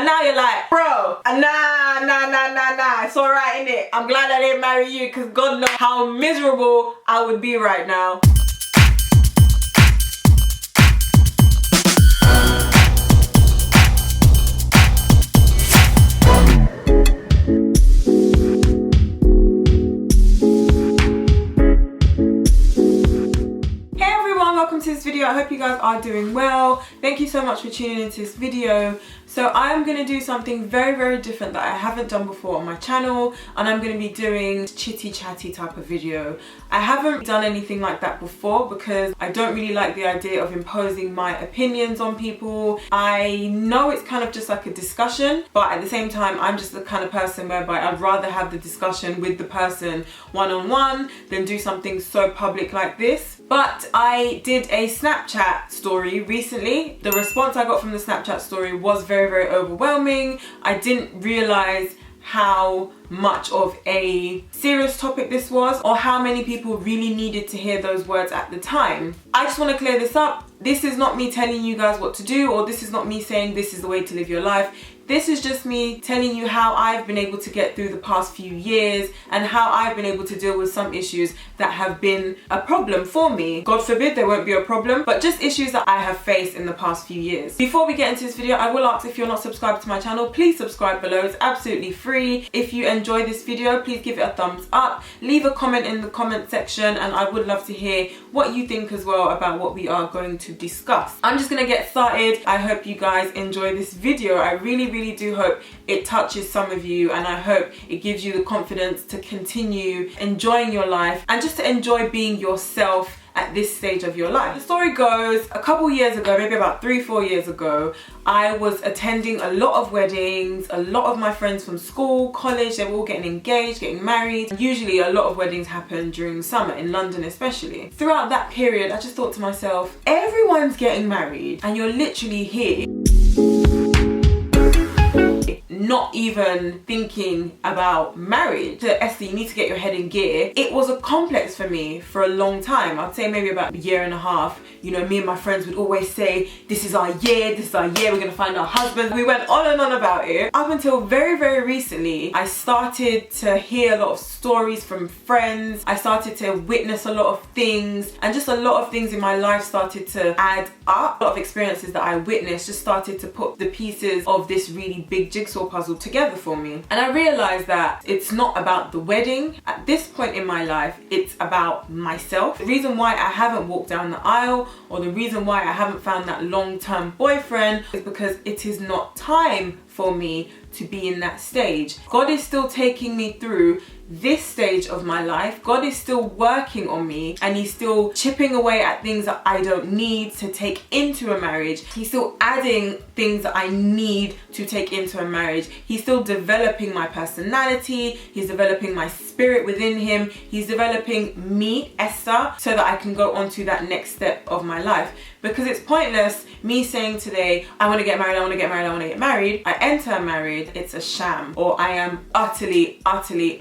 And now you're like, bro, nah, it's alright, innit? I'm glad I didn't marry you, because God knows how miserable I would be right now. Welcome to this video. I hope you guys are doing well. Thank you so much for tuning into this video. So I'm going to do something very different that I haven't done before on my channel, and I'm going to be doing chitty chatty type of video. I haven't done anything like that before because I don't really like the idea of imposing my opinions on people. I know it's kind of just like a discussion, but at the same time I'm just the kind of person whereby I'd rather have the discussion with the person one-on-one than do something so public like this. But I did a Snapchat story recently. The response I got from the Snapchat story was very overwhelming. I didn't realize how much of a serious topic this was, or how many people really needed to hear those words at the time. I just want to clear this up. This is not me telling you guys what to do, or this is not me saying this is the way to live your life. This is just me telling you how I've been able to get through the past few years and how I've been able to deal with some issues that have been a problem for me. God forbid there won't be a problem, but just issues that I have faced in the past few years. Before we get into this video, I will ask, if you're not subscribed to my channel, please subscribe below. It's absolutely free. If you enjoy this video, please give it a thumbs up. Leave a comment in the comment section, and I would love to hear what you think as well about what we are going to discuss. I'm just gonna get started. I hope you guys enjoy this video. I really do hope it touches some of you, and I hope it gives you the confidence to continue enjoying your life and just to enjoy being yourself at this stage of your life. The story goes, a couple years ago, maybe about 3-4 years ago, I was attending a lot of weddings. A lot of my friends from school, college, they were all getting engaged, getting married. Usually a lot of weddings happen during the summer, in London especially. Throughout that period, I just thought to myself, everyone's getting married and you're literally here not even thinking about marriage. So Esther, you need to get your head in gear. It was a complex for me for a long time. I'd say maybe about a year and a half. You know, me and my friends would always say, this is our year, we're gonna find our husband. We went on and on about it. Up until very recently, I started to hear a lot of stories from friends. I started to witness a lot of things, and just a lot of things in my life started to add up. A lot of experiences that I witnessed just started to put the pieces of this really big jigsaw puzzle together for me. And I realized that it's not about the wedding. At this point in my life, it's about myself. The reason why I haven't walked down the aisle, or the reason why I haven't found that long-term boyfriend, is because it is not time for me to be in that stage. God is still taking me through this stage of my life. God is still working on me, and he's still chipping away at things that I don't need to take into a marriage. He's still adding things that I need to take into a marriage. He's still developing my personality. He's developing my spirit within him. He's developing me, Esther, so that I can go on to that next step of my life. Because it's pointless me saying today, I want to get married, I want to get married, I want to get married. I enter married, it's a sham, or I am utterly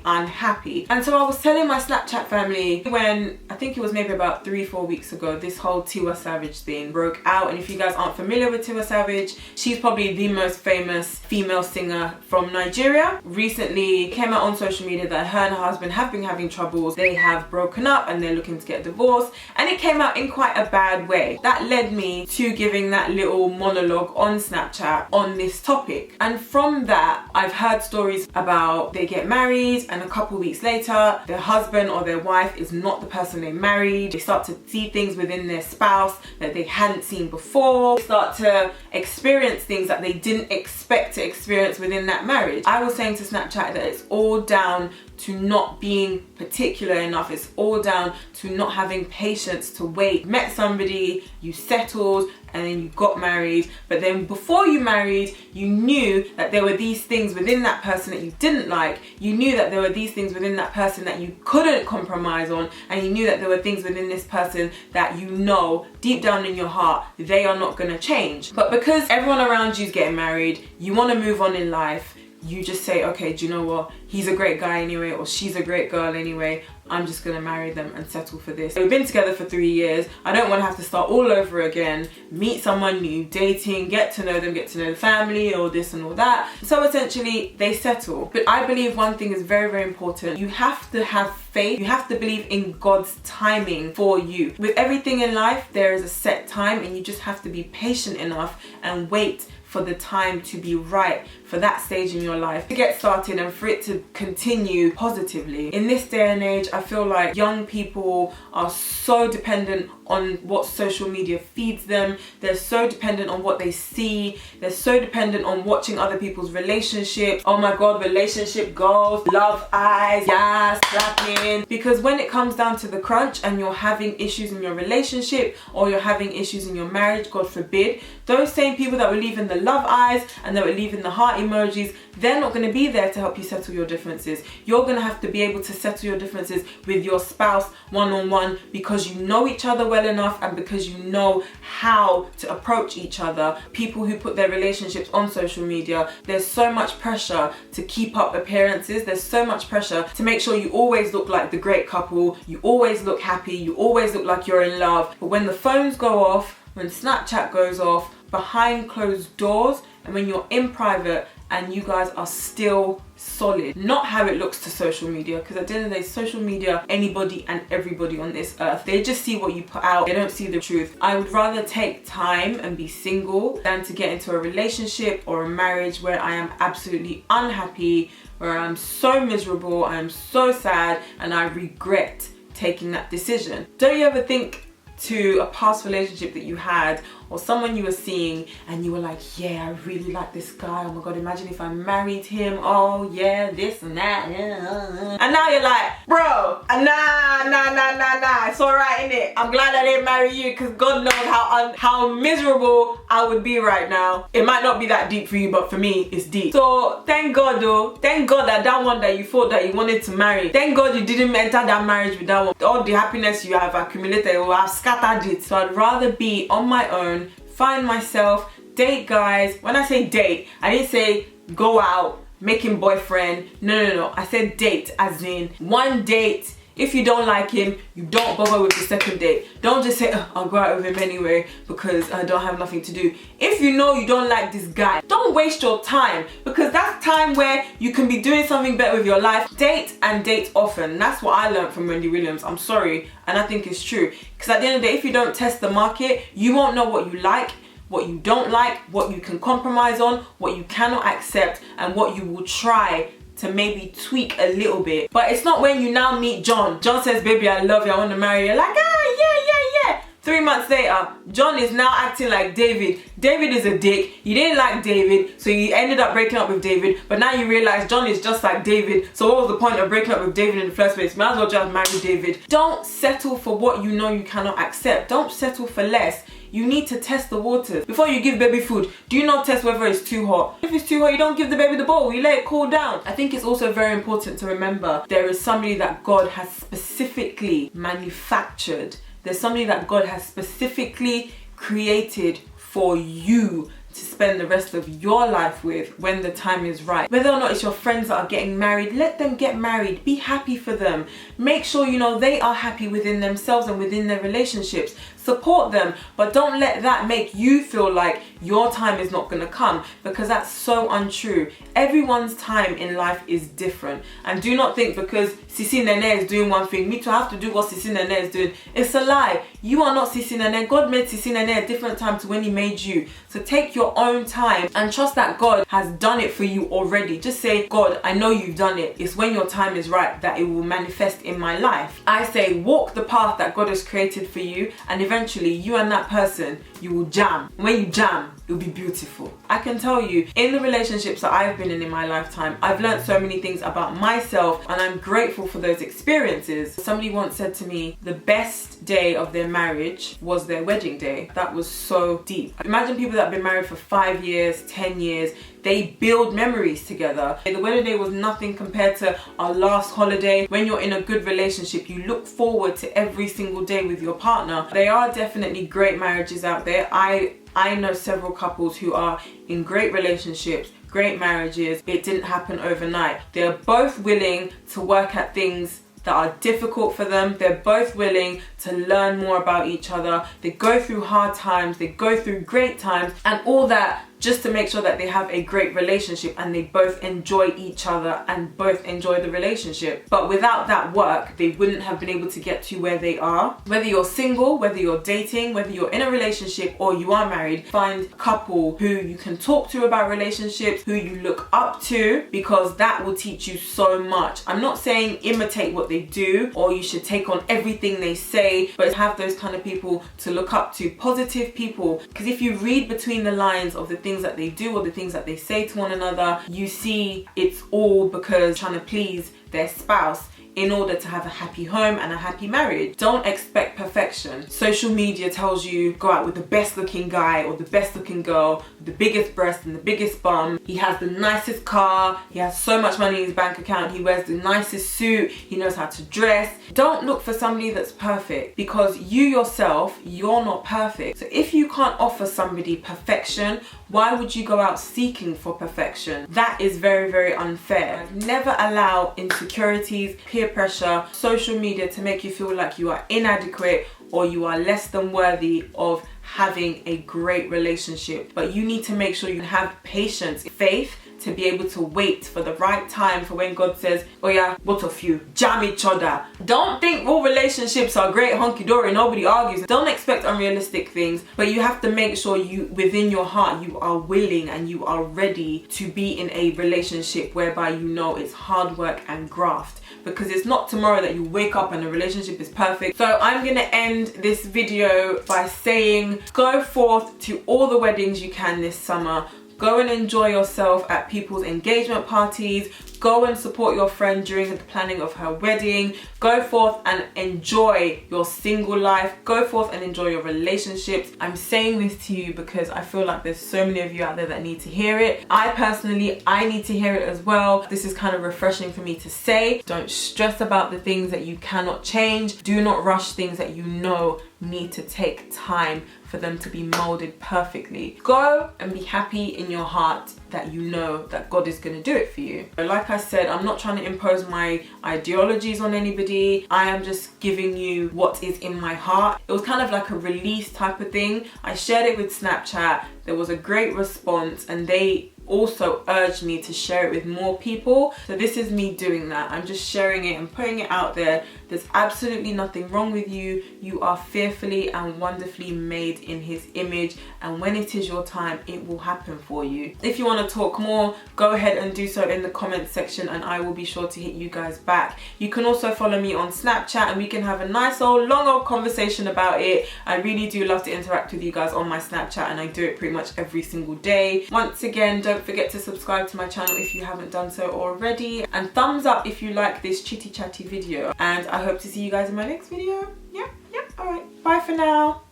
unhappy. And so I was telling my Snapchat family when, I think it was maybe about 3-4 weeks ago, this whole Tiwa Savage thing broke out. And if you guys aren't familiar with Tiwa Savage, she's probably the most famous female singer from Nigeria. Recently came out on social media that her and her husband have been having troubles. They have broken up and they're looking to get divorced, and it came out in quite a bad way. That led me to giving that little monologue on Snapchat on this topic. And from that, I've heard stories about they get married and a couple weeks later their husband or their wife is not the person they married. They start to see things within their spouse that they hadn't seen before. They start to experience things that they didn't expect to experience within that marriage. I was saying to Snapchat that it's all down to not being particular enough. It's all down to not having patience to wait. Met somebody, you settled, and then you got married, but then before you married, you knew that there were these things within that person that you didn't like. You knew that there were these things within that person that you couldn't compromise on, and you knew that there were things within this person that you know deep down in your heart they are not going to change. But because everyone around you is getting married, you want to move on in life, you just say, okay, do you know what? He's a great guy anyway, or she's a great girl anyway. I'm just gonna marry them and settle for this. We've been together for 3 years. I don't want to have to start all over again, meet someone new, dating, get to know them, get to know the family, all this and all that. So essentially, they settle. But I believe one thing is very, very important. You have to have faith. You have to believe in God's timing for you. With everything in life, there is a set time, and you just have to be patient enough and wait for the time to be right for that stage in your life to get started and for it to continue positively. In this day and age, I feel like young people are so dependent on what social media feeds them. They're so dependent on what they see. They're so dependent on watching other people's relationships. Oh my God, relationship goals, love eyes, yes, slapping. Because when it comes down to the crunch and you're having issues in your relationship or you're having issues in your marriage, God forbid, those same people that were leaving the love eyes and that were leaving the heart emojis, they're not going to be there to help you settle your differences. You're going to have to be able to settle your differences with your spouse one-on-one, because you know each other well enough and because you know how to approach each other. People who put their relationships on social media, there's so much pressure to keep up appearances. There's so much pressure to make sure you always look like the great couple, you always look happy, you always look like you're in love. But when the phones go off, when Snapchat goes off, behind closed doors, and when you're in private and you guys are still solid, not how it looks to social media, because at the end of the day, social media, anybody and everybody on this earth, they just see what you put out, they don't see the truth. I would rather take time and be single than to get into a relationship or a marriage where I am absolutely unhappy, where I'm so miserable, I am so sad, and I regret taking that decision. Don't you ever think to a past relationship that you had, or someone you were seeing and you were like, yeah, I really like this guy, oh my God, imagine if I married him, oh yeah, this and that, and now you're like, bro, nah, it's alright, innit? I'm glad I didn't marry you, because God knows how miserable I would be right now. It might not be that deep for you, but for me, it's deep. So thank God though, thank God that one that you thought that you wanted to marry, thank God you didn't enter that marriage with that one. All the happiness you have accumulated will have scattered it. So I'd rather be on my own, find myself, date guys. When I say date, I didn't say go out, making boyfriend. No. I said date, as in one date. If you don't like him, you don't bother with the second date. Don't just say, oh, I'll go out with him anyway because I don't have nothing to do. If you know you don't like this guy, don't waste your time, because that's time where you can be doing something better with your life. Date and date often. That's what I learned from Wendy Williams. I'm sorry, and I think it's true. Because at the end of the day, if you don't test the market, you won't know what you like, what you don't like, what you can compromise on, what you cannot accept, and what you will try to maybe tweak a little bit. But it's not when you now meet John. John says, baby, I love you, I want to marry you. You're like, yeah. 3 months later, John is now acting like David. David is a dick. You didn't like David, so you ended up breaking up with David. But now you realize John is just like David. So what was the point of breaking up with David in the first place? Might as well just marry David. Don't settle for what you know you cannot accept. Don't settle for less. You need to test the waters. Before you give baby food, do you not test whether it's too hot? If it's too hot, you don't give the baby the bowl. You let it cool down. I think it's also very important to remember there is somebody that God has specifically manufactured. There's somebody that God has specifically created for you to spend the rest of your life with when the time is right. Whether or not it's your friends that are getting married, let them get married. Be happy for them. Make sure you know they are happy within themselves and within their relationships. Support them, but don't let that make you feel like your time is not gonna come, because that's so untrue. Everyone's time in life is different, and do not think because Sisi Nene is doing one thing, me too have to do what Sisi Nene is doing. It's a lie. You are not Sisi Nene. God made Sisi Nene a different time to when he made you. So take your own time and trust that God has done it for you already. Just say, God, I know you've done it. It's when your time is right that it will manifest in my life. I say walk the path that God has created for you, and eventually you and that person, you will jam. When you jam, it'll be beautiful. I can tell you, in the relationships that I've been in my lifetime, I've learned so many things about myself, and I'm grateful for those experiences. Somebody once said to me, the best day of their marriage was their wedding day. That was so deep. Imagine people that have been married for 5 years, 10 years, they build memories together. The wedding day was nothing compared to our last holiday. When you're in a good relationship, you look forward to every single day with your partner. There are definitely great marriages out there. I know several couples who are in great relationships, great marriages. It didn't happen overnight. They're both willing to work at things that are difficult for them. They're both willing to learn more about each other. They go through hard times, they go through great times, and all that just to make sure that they have a great relationship and they both enjoy each other and both enjoy the relationship. But without that work, they wouldn't have been able to get to where they are. Whether you're single, whether you're dating, whether you're in a relationship or you are married, find a couple who you can talk to about relationships, who you look up to, because that will teach you so much. I'm not saying imitate what they do or you should take on everything they say, but have those kind of people to look up to, positive people. Because if you read between the lines of the things that they do or the things that they say to one another, you see it's all because trying to please their spouse in order to have a happy home and a happy marriage. Don't expect perfection. Social media tells you go out with the best looking guy or the best looking girl with the biggest breast and the biggest bum. He has the nicest car, he has so much money in his bank account, he wears the nicest suit, he knows how to dress. Don't look for somebody that's perfect, because you yourself, you're not perfect. So if you can't offer somebody perfection, why would you go out seeking for perfection? That is very, very unfair. Never allow insecurities, peer pressure, social media to make you feel like you are inadequate or you are less than worthy of having a great relationship. But you need to make sure you have patience, faith, to be able to wait for the right time for when God says, oh yeah, both of you jam each other. Don't think all relationships are great, hunky-dory, nobody argues. Don't expect unrealistic things, but you have to make sure you, within your heart, you are willing and you are ready to be in a relationship whereby you know it's hard work and graft. Because it's not tomorrow that you wake up and the relationship is perfect. So I'm gonna end this video by saying, go forth to all the weddings you can this summer. Go and enjoy yourself at people's engagement parties. Go and support your friend during the planning of her wedding. Go forth and enjoy your single life. Go forth and enjoy your relationships. I'm saying this to you because I feel like there's so many of you out there that need to hear it. I personally need to hear it as well. This is kind of refreshing for me to say. Don't stress about the things that you cannot change. Do not rush things that you know need to take time for them to be molded perfectly. Go and be happy in your heart that you know that God is going to do it for you. Like I said, I'm not trying to impose my ideologies on anybody. I am just giving you what is in my heart. It was kind of like a release type of thing. I shared it with Snapchat. There was a great response and they also urged me to share it with more people. So this is me doing that. I'm just sharing it and putting it out there. There's absolutely nothing wrong with you. You are fearfully and wonderfully made in His image, and when it is your time, it will happen for you. If you want to talk more, go ahead and do so in the comments section and I will be sure to hit you guys back. You can also follow me on Snapchat and we can have a nice old long old conversation about it. I really do love to interact with you guys on my Snapchat and I do it pretty much every single day. Once again, don't forget to subscribe to my channel if you haven't done so already, and thumbs up if you like this chitty chatty video, and I hope to see you guys in my next video. Yep, alright, bye for now.